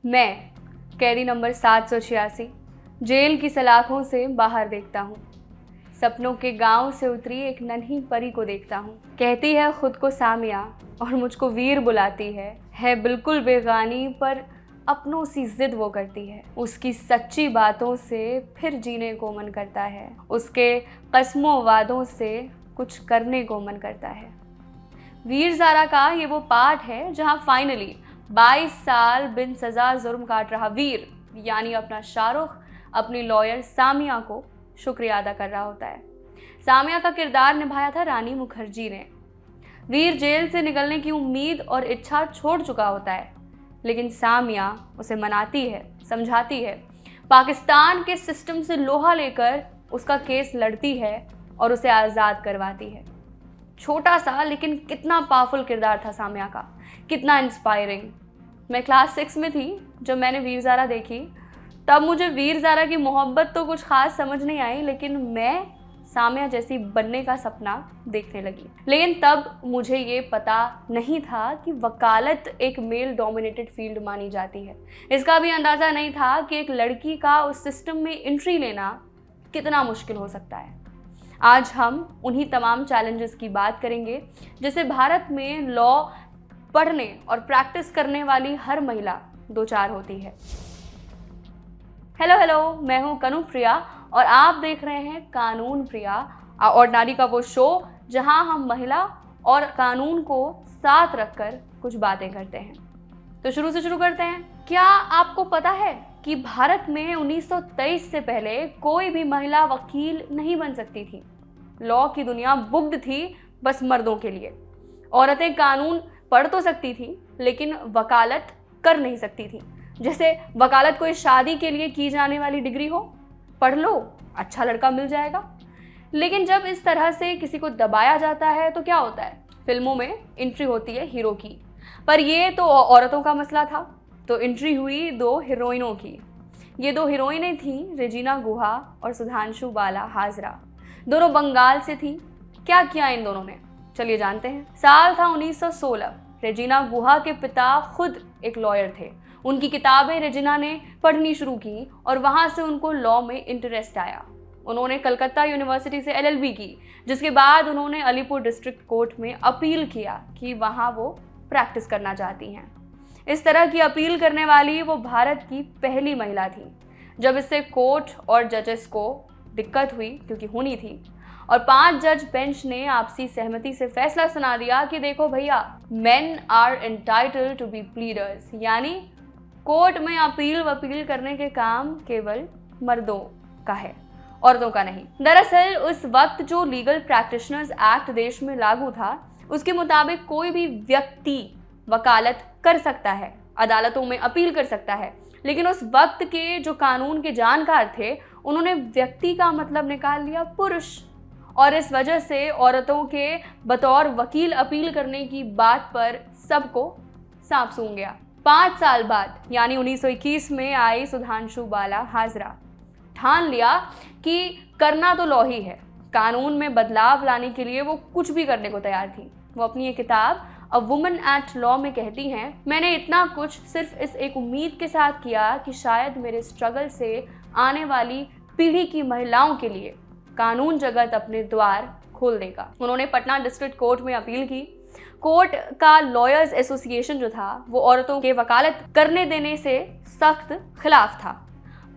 मैं कैदी number 786 jail की सलाखों से बाहर देखता हूँ। सपनों के गांव से उतरी एक नन्ही परी को देखता हूँ। कहती है खुद को सामिया और मुझको वीर बुलाती है बिल्कुल बेगानी पर अपनों सी जिद वो करती है। उसकी सच्ची बातों से फिर जीने को मन करता है, उसके कस्मों वादों से कुछ करने को मन करता है। वीर ज़ारा का ये वो पार्ट है जहाँ फाइनली 22 साल बिन सज़ा जुर्म काट रहा वीर यानी अपना शाहरुख अपनी लॉयर सामिया को शुक्रिया अदा कर रहा होता है। सामिया का किरदार निभाया था रानी मुखर्जी ने। वीर जेल से निकलने की उम्मीद और इच्छा छोड़ चुका होता है, लेकिन सामिया उसे मनाती है, समझाती है, पाकिस्तान के सिस्टम से लोहा लेकर उसका केस लड़ती है और उसे आज़ाद करवाती है। छोटा सा लेकिन कितना पावरफुल किरदार था सामिया का, कितना इंस्पायरिंग। मैं क्लास 6 में थी जब मैंने वीर ज़ारा देखी। तब मुझे वीर ज़ारा की मोहब्बत तो कुछ खास समझ नहीं आई, लेकिन मैं सामिया जैसी बनने का सपना देखने लगी। लेकिन तब मुझे ये पता नहीं था कि वकालत एक मेल डोमिनेटेड फील्ड मानी जाती है। इसका भी अंदाज़ा नहीं था कि एक लड़की का उस सिस्टम में एंट्री लेना कितना मुश्किल हो सकता है। आज हम उन्हीं तमाम चैलेंजेस की बात करेंगे जिसे भारत में लॉ पढ़ने और प्रैक्टिस करने वाली हर महिला दो चार होती है। हेलो, मैं हूं कनु प्रिया और आप देख रहे हैं कानून प्रिया और नारी का वो शो जहां हम महिला और कानून को साथ रखकर कुछ बातें करते हैं। तो शुरू से शुरू करते हैं। क्या आपको पता है कि भारत में 1923 से पहले कोई भी महिला वकील नहीं बन सकती थी। लॉ की दुनिया बुक्ड थी बस मर्दों के लिए। औरतें कानून पढ़ तो सकती थी लेकिन वकालत कर नहीं सकती थी। जैसे वकालत कोई शादी के लिए की जाने वाली डिग्री हो, पढ़ लो अच्छा लड़का मिल जाएगा। लेकिन जब इस तरह से किसी को दबाया जाता है तो क्या होता है, फिल्मों में एंट्री होती है हीरो की। पर ये तो औरतों का मसला था, तो एंट्री हुई दो हीरोइनों की। ये दो हीरोइनें थीं रेजिना गुहा और सुधांशु बाला हाजरा। दोनों बंगाल से थीं। क्या किया इन दोनों ने, चलिए जानते हैं। साल था 1916। रेजिना गुहा के पिता खुद एक लॉयर थे। उनकी किताबें रेजिना ने पढ़नी शुरू की और वहाँ से उनको लॉ में इंटरेस्ट आया। उन्होंने कलकत्ता यूनिवर्सिटी से LLB की, जिसके बाद उन्होंने अलीपुर डिस्ट्रिक्ट कोर्ट में अपील किया कि वहाँ वो प्रैक्टिस करना चाहती हैं। इस तरह की अपील करने वाली वो भारत की पहली महिला थी। जब इससे कोर्ट और जजेस को दिक्कत हुई, क्योंकि होनी थी, और 5 जज बेंच ने आपसी सहमति से फैसला सुना दिया कि देखो भैया, men are entitled to be pleaders, यानी कोर्ट में अपील वपील करने के काम केवल मर्दों का है, औरतों का नहीं। दरअसल उस वक्त जो लीगल प्रैक्टिशनर्स एक्ट देश में लागू था, उसके मुताबिक कोई भी व्यक्ति वकालत कर सकता है, अदालतों में अपील कर सकता है। लेकिन उस वक्त के जो कानून के जानकार थे, उन्होंने व्यक्ति का मतलब निकाल लिया पुरुष, और इस वजह से औरतों के बतौर वकील अपील करने की बात पर सबको सांप सूंघ गया। 5 साल बाद यानी 1921 में आई सुधांशु बाला हाजरा। ठान लिया कि करना तो लॉ ही है। कानून में बदलाव लाने के लिए वो कुछ भी करने को तैयार थी। वो अपनी ये किताब अ वुमन एट लॉ में कहती हैं, मैंने इतना कुछ सिर्फ इस एक उम्मीद के साथ किया कि शायद मेरे स्ट्रगल से आने वाली पीढ़ी की महिलाओं के लिए कानून जगत अपने द्वार खोल देगा। उन्होंने पटना डिस्ट्रिक्ट कोर्ट में अपील की। कोर्ट का लॉयर्स एसोसिएशन जो था वो औरतों के वकालत करने देने से सख्त खिलाफ था,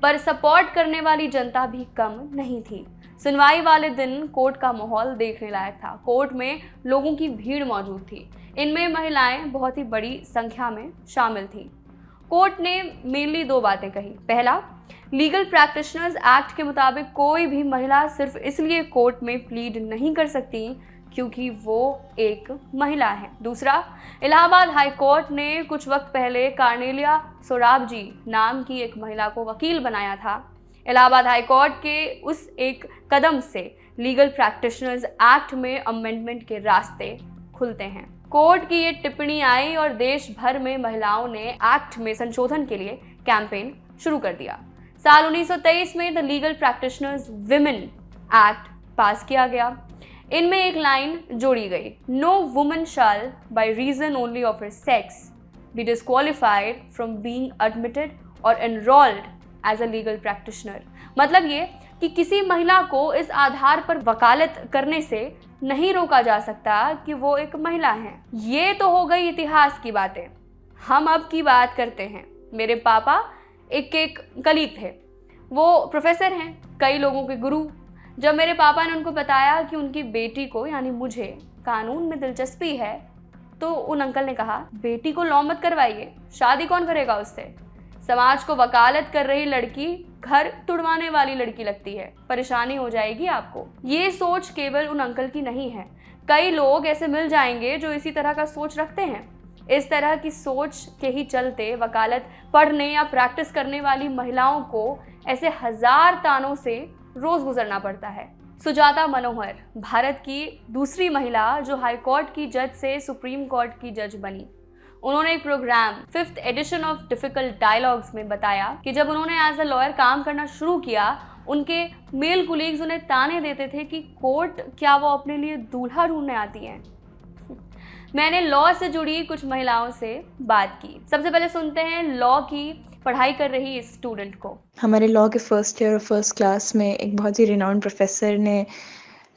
पर सपोर्ट करने वाली जनता भी कम नहीं थी। सुनवाई वाले दिन कोर्ट का माहौल देखने लायक था। कोर्ट में लोगों की भीड़ मौजूद थी। इनमें महिलाएं बहुत ही बड़ी संख्या में शामिल थी। कोर्ट ने मेनली 2 बातें कही। पहला, लीगल प्रैक्टिशनर्स एक्ट के मुताबिक कोई भी महिला सिर्फ इसलिए कोर्ट में प्लीड नहीं कर सकती क्योंकि वो एक महिला है। दूसरा, इलाहाबाद हाई कोर्ट ने कुछ वक्त पहले कार्नेलिया सोराबजी नाम की एक महिला को वकील बनाया था। इलाहाबाद हाई कोर्ट के उस एक कदम से लीगल प्रैक्टिशनर्स एक्ट में अमेंडमेंट के रास्ते खुलते हैं। कोर्ट की ये टिप्पणी आई और देश भर में महिलाओं ने एक्ट में संशोधन के लिए कैंपेन शुरू कर दिया। साल 1923 में the legal practitioners women act pass किया गया। इनमें एक लाइन जोड़ी गई, no woman shall by reason only of her sex be disqualified from being admitted or enrolled as a legal practitioner। मतलब ये कि किसी महिला को इस आधार पर वकालत करने से नहीं रोका जा सकता कि वो एक महिला है। ये तो हो गई इतिहास की बातें। हम अब की बात करते हैं। मेरे पापा एक कलीग थे, वो प्रोफेसर हैं, कई लोगों के गुरु। जब मेरे पापा ने उनको बताया कि उनकी बेटी को यानी मुझे कानून में दिलचस्पी है, तो उन अंकल ने कहा, बेटी को लॉ मत करवाइए, शादी कौन करेगा उससे। समाज को वकालत कर रही लड़की घर तुड़वाने वाली लड़की लगती है, परेशानी हो जाएगी आपको। ये सोच केवल उन अंकल की नहीं है, कई लोग ऐसे मिल जाएंगे जो इसी तरह का सोच रखते हैं। इस तरह की सोच के ही चलते वकालत पढ़ने या प्रैक्टिस करने वाली महिलाओं को ऐसे हजार तानों से रोज गुजरना पड़ता है। सुजाता मनोहर भारत की दूसरी महिला जो हाई कोर्ट की जज से सुप्रीम कोर्ट की जज बनी। उन्होंने एक programme 5th edition of difficult dialogues में बताया कि जब उन्होंने एज अ लॉयर काम करना शुरू किया, उनके मेल कुलीग्स उन्हें ताने देते थे कि कोर्ट क्या वो अपने लिए दूल्हा ढूंढने आती हैं। मैंने लॉ से जुड़ी कुछ महिलाओं से बात की। सबसे पहले सुनते हैं लॉ की पढ़ाई कर रही इस स्टूडेंट को। हमारे लॉ के फर्स्ट ईयर और फर्स्ट क्लास में एक बहुत ही रिनाउंड प्रोफेसर ने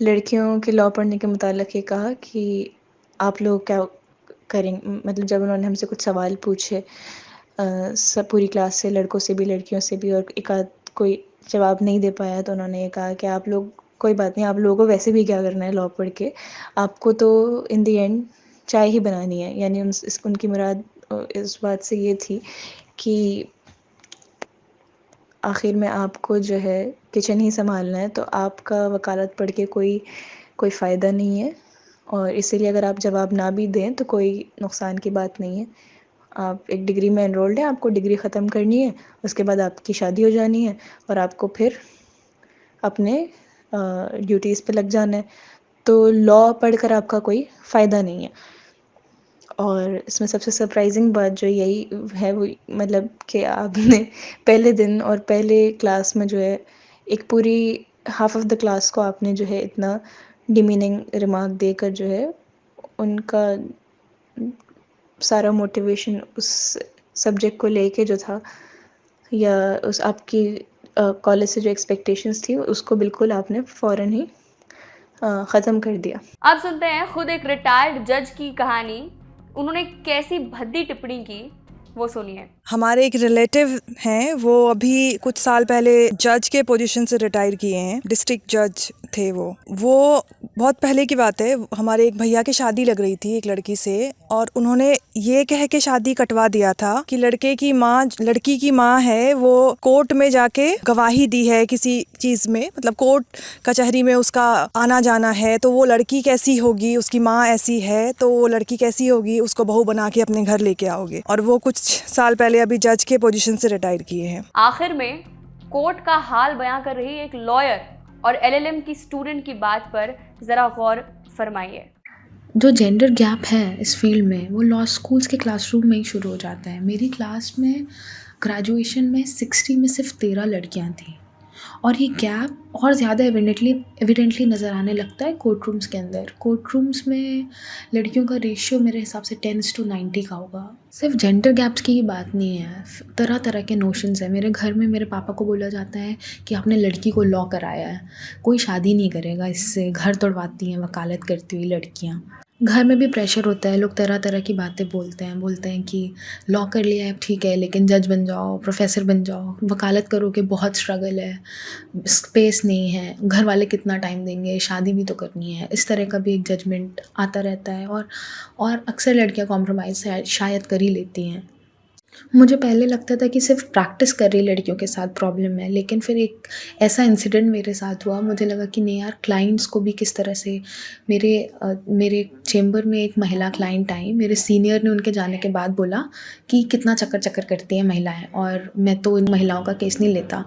लड़कियों के लॉ पढ़ने के मुताल्लिक़ ये कहा कि आप लोग क्या करेंगे, मतलब जब उन्होंने हमसे कुछ सवाल पूछे सब पूरी क्लास से, लड़कों से भी लड़कियों से भी, और एक आध कोई जवाब नहीं दे पाया तो उन्होंने ये कहा कि आप लोग कोई बात नहीं, आप लोगों को वैसे भी क्या करना है लॉ पढ़ के, आपको तो इन दी एंड चाय ही बनानी है। यानी उनकी मुराद इस बात से ये थी कि आखिर में आपको जो है किचन ही संभालना है, तो आपका वकालत पढ़ के कोई फ़ायदा नहीं है, और इसीलिए अगर आप जवाब ना भी दें तो कोई नुकसान की बात नहीं है। आप एक डिग्री में एनरोल्ड हैं, आपको डिग्री ख़त्म करनी है, उसके बाद आपकी शादी हो जानी है और आपको फिर अपने ड्यूटीज़ पे लग जाना है। तो लॉ पढ़कर आपका कोई फ़ायदा नहीं है। और इसमें सबसे सरप्राइजिंग बात जो यही है वो मतलब कि आपने पहले दिन और पहले क्लास में जो है एक पूरी हाफ ऑफ द क्लास को आपने जो है इतना डिमीनिंग रिमार्क देकर जो है उनका सारा मोटिवेशन उस सब्जेक्ट को लेके जो था, या उस आपकी कॉलेज से जो एक्सपेक्टेशंस थी उसको बिल्कुल आपने फ़ौरन ही ख़त्म कर दिया। अब सुनते हैं खुद एक रिटायर्ड जज की कहानी। उन्होंने कैसी भद्दी टिप्पणी की वो सुनिए। हमारे एक रिलेटिव हैं, वो अभी कुछ साल पहले जज के पोजीशन से रिटायर किए हैं, डिस्ट्रिक्ट जज थे वो बहुत पहले की बात है। हमारे एक भैया की शादी लग रही थी एक लड़की से, और उन्होंने ये कह के शादी कटवा दिया था कि लड़की की माँ है, वो कोर्ट में जाके गवाही दी है किसी चीज में, मतलब कोर्ट कचहरी में उसका आना जाना है, तो वो लड़की कैसी होगी, उसकी माँ ऐसी है तो वो लड़की कैसी होगी, उसको बहू बना के अपने घर लेके आओगे। और वो कुछ साल पहले अभी जज के पोजीशन से रिटायर किए हैं। आखिर में कोर्ट का हाल बयां कर रही एक लॉयर और एलएलएम की स्टूडेंट की बात पर जरा गौर फरमाइए। जो जेंडर गैप है इस फील्ड में वो लॉ स्कूल्स के क्लासरूम में ही शुरू हो जाता है। मेरी क्लास में ग्रेजुएशन में 60 में सिर्फ 13 लड़कियां थीं, और ये गैप और ज़्यादा एविडेंटली नज़र आने लगता है कोर्ट रूम्स के अंदर। कोर्ट रूम्स में लड़कियों का रेशियो मेरे हिसाब से 10:90 का होगा। सिर्फ जेंडर गैप्स की ही बात नहीं है, तरह तरह के नोशंस हैं। मेरे घर में मेरे पापा को बोला जाता है कि आपने लड़की को लॉ कराया है, कोई शादी नहीं करेगा इससे, घर तोड़वाती हैं वकालत करती हुई लड़कियाँ। घर में भी प्रेशर होता है, लोग तरह तरह की बातें बोलते हैं कि लॉ कर लिया है ठीक है, लेकिन जज बन जाओ, प्रोफेसर बन जाओ, वकालत करोगे बहुत स्ट्रगल है, स्पेस नहीं है, घर वाले कितना टाइम देंगे, शादी भी तो करनी है। इस तरह का भी एक जजमेंट आता रहता है, और अक्सर लड़कियां कॉम्प्रोमाइज़ शायद कर ही लेती हैं। मुझे पहले लगता था कि सिर्फ प्रैक्टिस कर रही लड़कियों के साथ प्रॉब्लम है, लेकिन फिर एक ऐसा इंसिडेंट मेरे साथ हुआ, मुझे लगा कि नहीं यार, क्लाइंट्स को भी किस तरह से मेरे चेंबर में एक महिला क्लाइंट आई। मेरे सीनियर ने उनके जाने के बाद बोला कि कितना चक्कर करती हैं महिलाएं, और मैं तो इन महिलाओं का केस नहीं लेता,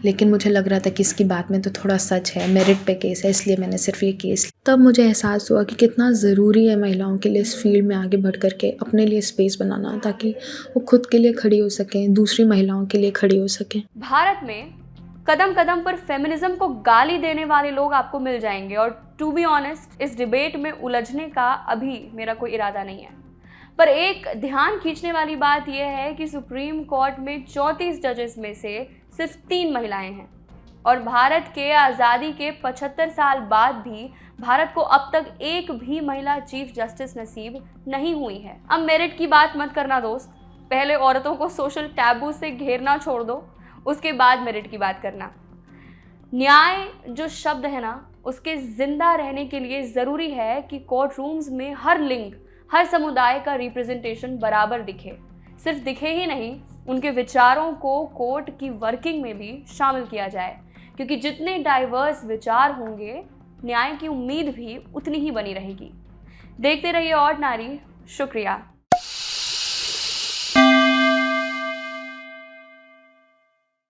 लेकिन मुझे लग रहा था कि इसकी बात में तो थोड़ा सच है, मेरिट पे केस है, इसलिए मैंने सिर्फ ये केस। तब मुझे एहसास हुआ कि कितना ज़रूरी है महिलाओं के लिए इस फील्ड में आगे बढ़ करके अपने लिए स्पेस बनाना, ताकि वो खुद के लिए खड़ी हो सकें, दूसरी महिलाओं के लिए खड़ी हो सकें। भारत में कदम कदम पर फेमिनिज्म को गाली देने वाले लोग आपको मिल जाएंगे, और टू बी ऑनेस्ट इस डिबेट में उलझने का अभी मेरा कोई इरादा नहीं है। पर एक ध्यान खींचने वाली बात यह है कि सुप्रीम कोर्ट में 34 जजेस में से सिर्फ 3 महिलाएं हैं और भारत के आज़ादी के 75 साल बाद भी भारत को अब तक एक भी महिला चीफ जस्टिस नसीब नहीं हुई है। अब मेरिट की बात मत करना दोस्त, पहले औरतों को सोशल टैबू से घेरना छोड़ दो, उसके बाद मेरिट की बात करना। न्याय जो शब्द है ना, उसके जिंदा रहने के लिए ज़रूरी है कि कोर्ट रूम्स में हर लिंग, हर समुदाय का रिप्रेजेंटेशन बराबर दिखे। सिर्फ दिखे ही नहीं, उनके विचारों को कोर्ट की वर्किंग में भी शामिल किया जाए, क्योंकि जितने डाइवर्स विचार होंगे न्याय की उम्मीद भी उतनी ही बनी रहेगी। देखते रहिए ऑर्डिनरी। शुक्रिया।